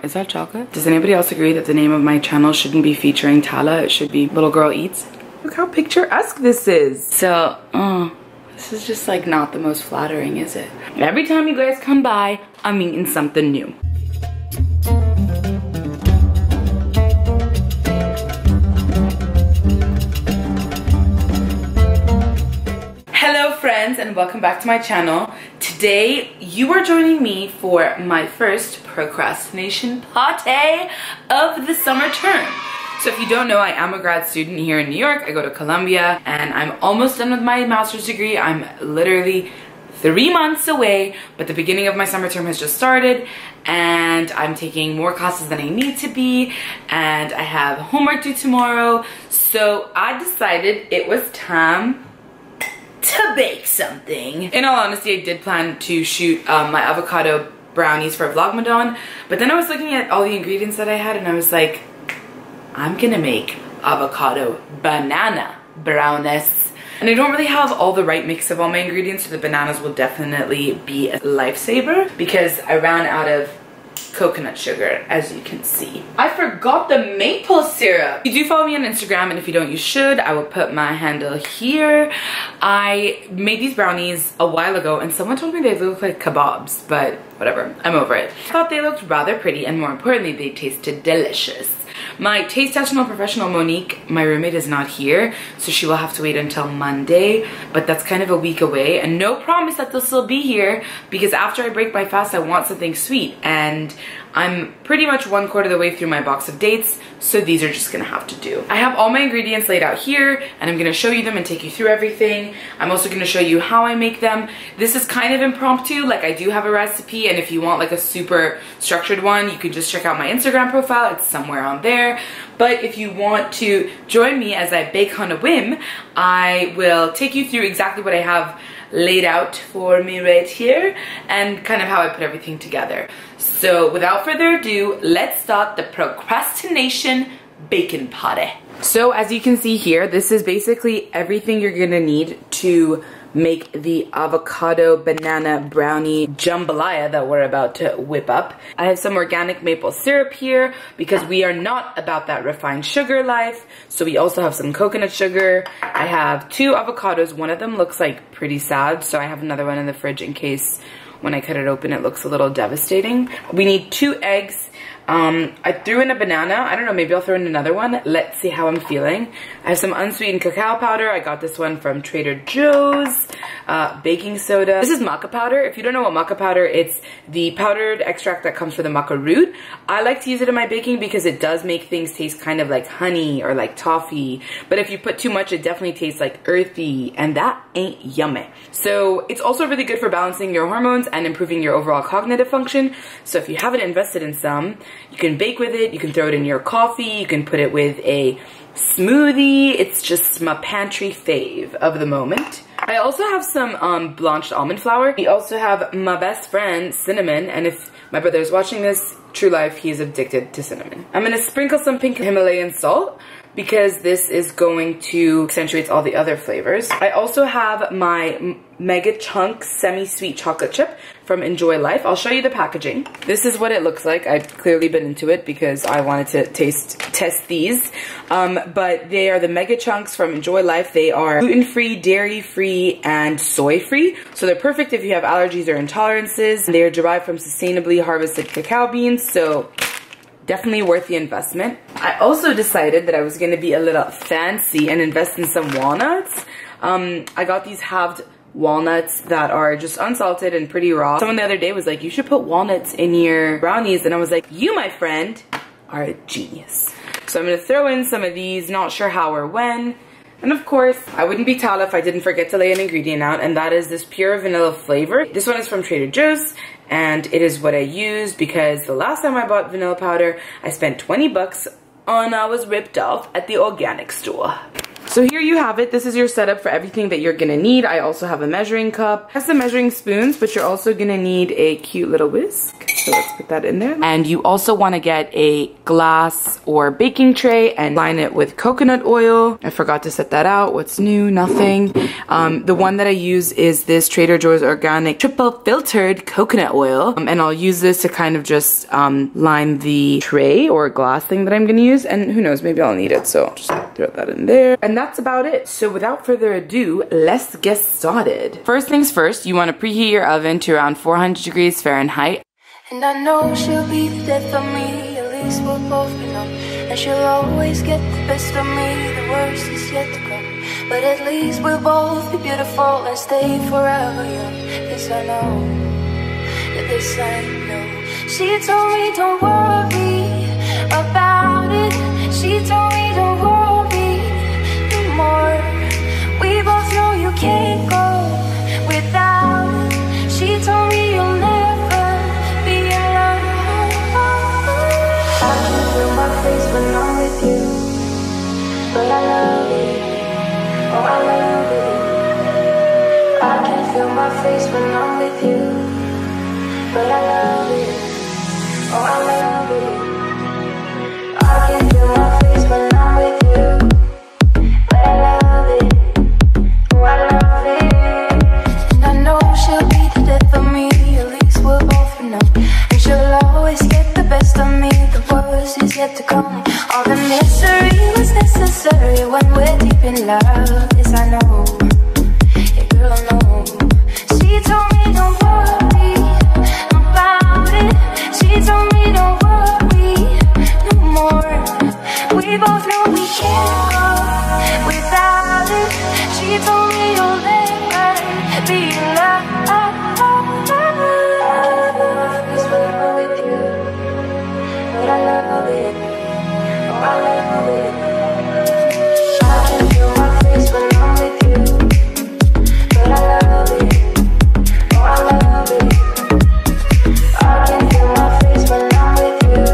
Is that chocolate? Does anybody else agree that the name of my channel shouldn't be featuring Tala? It should be Little Girl Eats? Look how picturesque this is. So, this is just like not the most flattering, is it? Every time you guys come by, I'm eating something new. Hello friends, and welcome back to my channel. Today you are joining me for my first procrastination party of the summer term. So if you don't know, I am a grad student here in New York. I go to Columbia and I'm almost done with my master's degree. I'm literally 3 months away, but the beginning of my summer term has just started and I'm taking more classes than I need to be, and I have homework due tomorrow. So I decided it was time to bake something. In all honesty, I did plan to shoot my avocado brownies for VLOGMADAN, but then I was looking at all the ingredients that I had and I was like, I'm gonna make avocado banana brownies. And I don't really have all the right mix of all my ingredients, so the bananas will definitely be a lifesaver because I ran out of coconut sugar, as you can see. I forgot the maple syrup. You do follow me on Instagram, and if you don't, you should. I will put my handle here. I made these brownies a while ago and someone told me they look like kebabs, but whatever, I'm over it. I thought they looked rather pretty, and more importantly, they tasted delicious. My taste tester professional Monique, my roommate, is not here, so she will have to wait until Monday, but that's kind of a week away, and no promise that they'll still be here because after I break my fast, I want something sweet, and I'm pretty much 1/4 of the way through my box of dates, so these are just gonna have to do. I have all my ingredients laid out here, and I'm gonna show you them and take you through everything. I'm also gonna show you how I make them. This is kind of impromptu, like I do have a recipe, and if you want like a super structured one, you can just check out my Instagram profile, it's somewhere on there. But if you want to join me as I bake on a whim, I will take you through exactly what I have laid out for me right here and kind of how I put everything together. So without further ado, let's start the procrastination baking party. So as you can see here, this is basically everything you're gonna need to make the avocado banana brownie jambalaya that we're about to whip up. I have some organic maple syrup here because we are not about that refined sugar life. So we also have some coconut sugar. I have 2 avocados. One of them looks like pretty sad, so I have another one in the fridge in case when I cut it open it looks a little devastating. We need 2 eggs. I threw in a banana. I don't know, maybe I'll throw in another one. Let's see how I'm feeling. I have some unsweetened cacao powder. I got this one from Trader Joe's. Baking soda. This is maca powder. If you don't know what maca powder, it's the powdered extract that comes from the maca root. I like to use it in my baking because it does make things taste kind of like honey or like toffee. But if you put too much, it definitely tastes like earthy, and that ain't yummy. So it's also really good for balancing your hormones and improving your overall cognitive function. So if you haven't invested in some, you can bake with it, you can throw it in your coffee, you can put it with a smoothie. It's just my pantry fave of the moment. I also have some blanched almond flour. We also have my best friend, cinnamon, and if my brother is watching this, true life, he is addicted to cinnamon. I'm gonna sprinkle some pink Himalayan salt because this is going to accentuate all the other flavors. I also have my mega chunk semi-sweet chocolate chip from Enjoy Life. I'll show you the packaging. This is what it looks like. I've clearly been into it because I wanted to test these. But they are the mega chunks from Enjoy Life. They are gluten-free, dairy-free, and soy-free. So they're perfect if you have allergies or intolerances. They are derived from sustainably harvested cacao beans, so definitely worth the investment. I also decided that I was gonna be a little fancy and invest in some walnuts. I got these halved walnuts that are just unsalted and pretty raw. Someone the other day was like, you should put walnuts in your brownies, and I was like, you, my friend, are a genius. So I'm gonna throw in some of these, not sure how or when. And of course, I wouldn't be Tala if I didn't forget to lay an ingredient out, and that is this pure vanilla flavor. This one is from Trader Joe's, and it is what I use because the last time I bought vanilla powder, I spent 20 bucks and I was ripped off at the organic store. So here you have it. This is your setup for everything that you're gonna need. I also have a measuring cup. I have some measuring spoons, but you're also gonna need a cute little whisk. So let's put that in there. And you also wanna get a glass or baking tray and line it with coconut oil. I forgot to set that out. What's new? Nothing. The one that I use is this Trader Joe's organic triple filtered coconut oil. And I'll use this to kind of just line the tray or glass thing that I'm gonna use. And who knows, maybe I'll need it. So I'll just throw that in there. And that's about it. So without further ado, let's get started. First things first, you wanna preheat your oven to around 400 degrees Fahrenheit. And I know she'll be the death of me, at least we'll both know. And she'll always get the best of me, the worst is yet to come. But at least we'll both be beautiful and stay forever young. This I know, yeah, this I know. She told me don't worry about it. She told me don't worry anymore. We both know you can't go without it. She told me you'll never be alone. I can feel my face when I'm with you, but I love it. Oh, I love it. I can feel my face when I'm with you, but I love it. Oh, I love it. I can feel my face when I'm with you, but I love it. Oh, I love it. And I know she'll be the death of me, at least we'll both know. And she'll always get the best of me, the worst is yet to come. All the misery was necessary when we're deep in love. This I know, yeah girl I know. She told me don't worry about it. She told me don't worry no more. We both know we can't go without it. She told me you'll never be alone. I'm with you, but I love it. Oh, I love it. I can feel my face when I'm with you, but I love it. Oh, I love it. I can feel my face when I'm with you,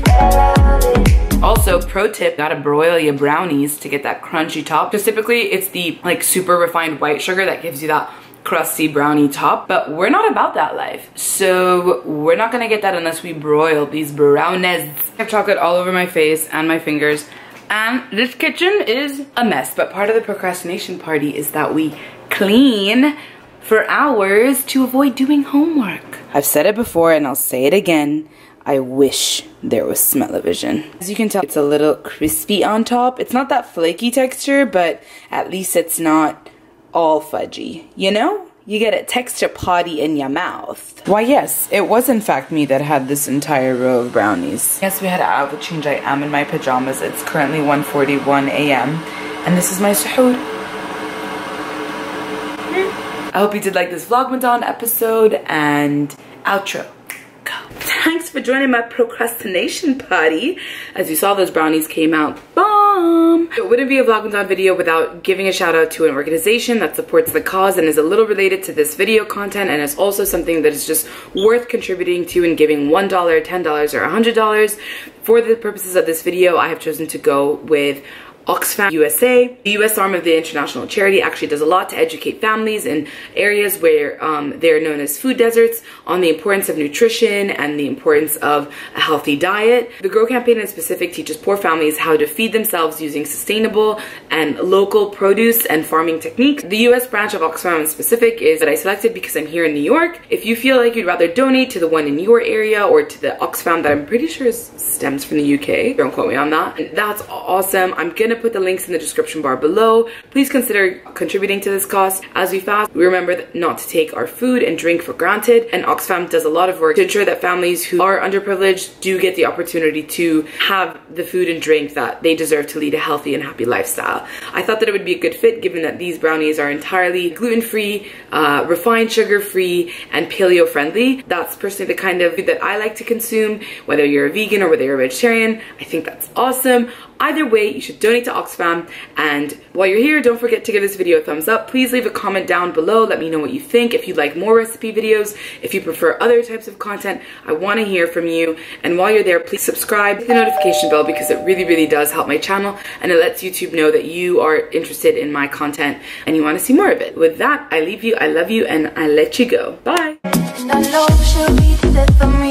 but I love it. Also, pro tip, gotta broil your brownies to get that crunchy top. Because typically it's the like super refined white sugar that gives you that crusty brownie top, but we're not about that life, so we're not gonna get that unless we broil these brownies. I have chocolate all over my face and my fingers, and this kitchen is a mess, but part of the procrastination party is that we clean for hours to avoid doing homework. I've said it before and I'll say it again, I wish there was smell-o-vision. As you can tell, it's a little crispy on top. It's not that flaky texture, but at least it's not all fudgy, you know? You get a texture potty in your mouth. Why yes, it was in fact me that had this entire row of brownies. Yes, we had an outfit change. I am in my pajamas. It's currently 1:41 a.m. and this is my suhoor. I hope you did like this Vlogmadan episode and outro. Go. Thanks for joining my procrastination party. As you saw, those brownies came out bomb. It wouldn't be a Vlogmadan video without giving a shout out to an organization that supports the cause and is a little related to this video content, and is also something that is just worth contributing to and giving $1, $10, or $100. For the purposes of this video, I have chosen to go with Oxfam USA. The US arm of the international charity actually does a lot to educate families in areas where they're known as food deserts on the importance of nutrition and the importance of a healthy diet. The Grow campaign in specific teaches poor families how to feed themselves using sustainable and local produce and farming techniques. The US branch of Oxfam in specific is that I selected because I'm here in New York. If you feel like you'd rather donate to the one in your area or to the Oxfam that I'm pretty sure stems from the UK, don't quote me on that, that's awesome. I'm gonna put the links in the description bar below. Please consider contributing to this cause. As we fast, we remember not to take our food and drink for granted, and Oxfam does a lot of work to ensure that families who are underprivileged do get the opportunity to have the food and drink that they deserve to lead a healthy and happy lifestyle. I thought that it would be a good fit given that these brownies are entirely gluten-free, refined sugar-free, and paleo-friendly. That's personally the kind of food that I like to consume, whether you're a vegan or whether you're a vegetarian. I think that's awesome. Either way, you should donate donate to Oxfam. And while you're here, don't forget to give this video a thumbs up. Please leave a comment down below. Let me know what you think. If you'd like more recipe videos, if you prefer other types of content, I want to hear from you. And while you're there, please subscribe, hit the notification bell, because it really does help my channel, and it lets YouTube know that you are interested in my content and you want to see more of it. With that, I leave you, I love you, and I let you go. Bye. And I know she'll be the death of me.